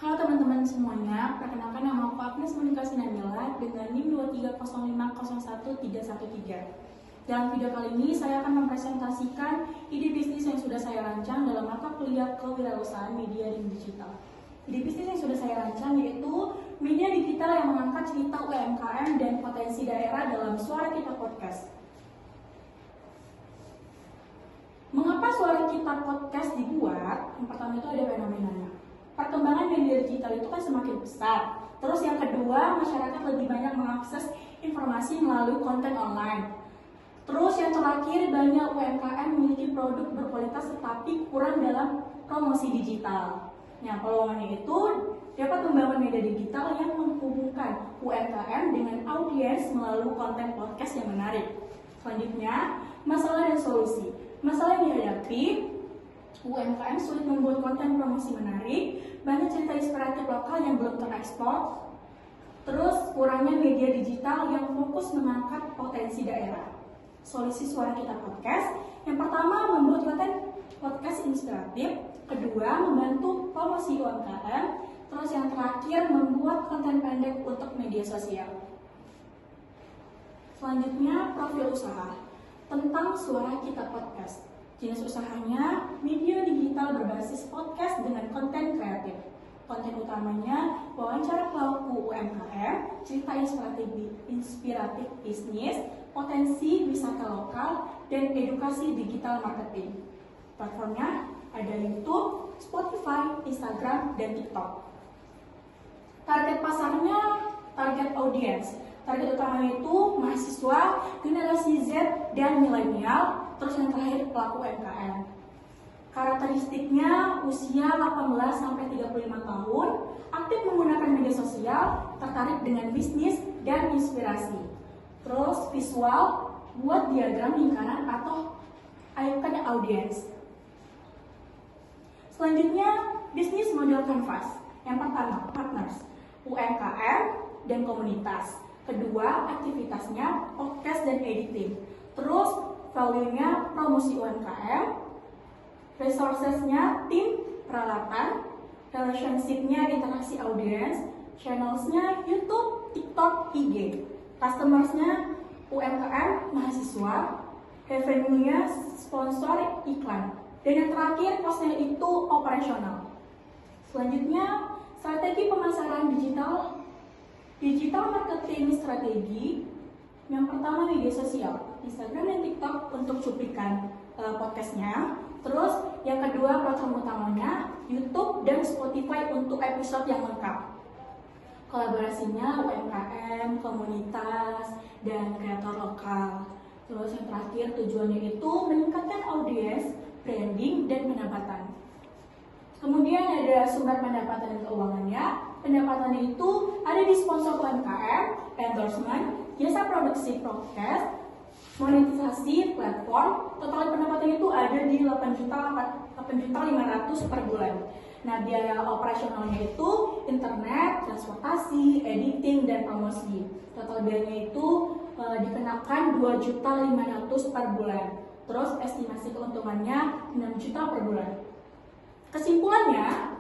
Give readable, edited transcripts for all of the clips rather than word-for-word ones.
Halo teman-teman semuanya, perkenalkan nama aku Agnes Monika Sinamila dengan NIM 230501313. Dalam video kali ini saya akan mempresentasikan ide bisnis yang sudah saya rancang dalam mata kuliah kewirausahaan media dan digital. Ide bisnis yang sudah saya rancang yaitu media digital yang mengangkat cerita UMKM dan potensi daerah dalam Suara Kita Podcast. Mengapa Suara Kita Podcast dibuat? Yang pertama itu ada fenomenanya. Perkembangan media digital itu kan semakin besar. Terus yang kedua, masyarakat lebih banyak mengakses informasi melalui konten online. Terus yang terakhir, banyak UMKM memiliki produk berkualitas tetapi kurang dalam promosi digital. Nah, peluangnya itu dapat membangun media digital yang menghubungkan UMKM dengan audiens melalui konten podcast yang menarik. Selanjutnya, masalah dan solusi. Masalah yang dihadapi, UMKM sulit membuat konten promosi menarik, banyak cerita inspiratif lokal yang belum terekspor, terus kurangnya media digital yang fokus mengangkat potensi daerah. Solusi Suara Kita Podcast, yang pertama membuat konten podcast inspiratif, kedua membantu promosi UMKM, terus yang terakhir membuat konten pendek untuk media sosial. Selanjutnya profil usaha tentang Suara Kita Podcast. Jenis usahanya media digital berbasis podcast dengan konten kreatif. Konten utamanya wawancara pelaku UMKM, cerita inspiratif bisnis, potensi wisata lokal, dan edukasi digital marketing. Platformnya ada YouTube, Spotify, Instagram, dan TikTok. Target pasarnya, target audiens. Target utamanya itu mahasiswa, generasi Z, dan milenial. Terus yang terakhir pelaku UMKM. Karakteristiknya usia 18-35 tahun, aktif menggunakan media sosial, tertarik dengan bisnis dan inspirasi. Terus visual, buat diagram lingkaran atau ayunkan audiens. Selanjutnya bisnis model canvas. Yang pertama partners, UMKM dan komunitas. Kedua aktivitasnya podcast dan editing. Terus value-nya promosi UMKM, resources-nya tim, peralatan, relationship-nya interaksi audiens, channels-nya YouTube, TikTok, IG, customers-nya UMKM, mahasiswa, revenue-nya sponsor iklan, dan yang terakhir cost-nya itu operasional. Selanjutnya strategi pemasaran digital marketing strategi. Yang pertama media sosial, Instagram dan TikTok untuk cuplikan podcastnya. Terus yang kedua platform utamanya YouTube dan Spotify untuk episode yang lengkap. Kolaborasinya UMKM, komunitas, dan kreator lokal. Terus yang terakhir tujuannya itu meningkatkan audiens, branding, dan pendapatan. Kemudian ada sumber pendapatan dan keuangannya. Pendapatannya itu ada di sponsor UMKM, endorsement, jasa produksi podcast, monetisasi platform. Total pendapatan itu ada di 8.500.000 per bulan. Nah, biaya operasionalnya itu internet, transportasi, editing, dan promosi. Total biayanya itu dikenakan 2.500.000 per bulan. Terus estimasi keuntungannya 6 juta per bulan. Kesimpulannya,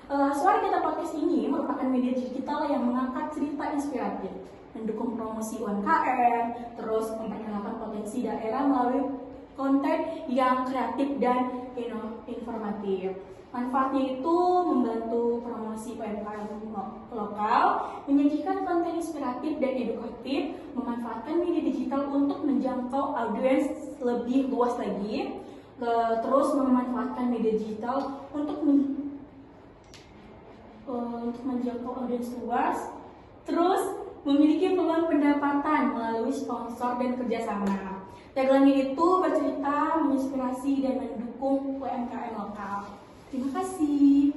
Suara Kita Podcast ini merupakan media digital yang mengangkat cerita inspiratif, mendukung promosi UMKM, terus memperkenalkan potensi daerah melalui konten yang kreatif dan informatif. Manfaatnya itu membantu promosi UMKM lokal, menyajikan konten inspiratif dan edukatif, memanfaatkan media digital untuk menjangkau audiens lebih luas lagi, terus memanfaatkan media digital untuk menjangkau audiens luas, terus memiliki peluang pendapatan melalui sponsor dan kerjasama. Tagline itu bercerita, menginspirasi, dan mendukung UMKM lokal. Terima kasih.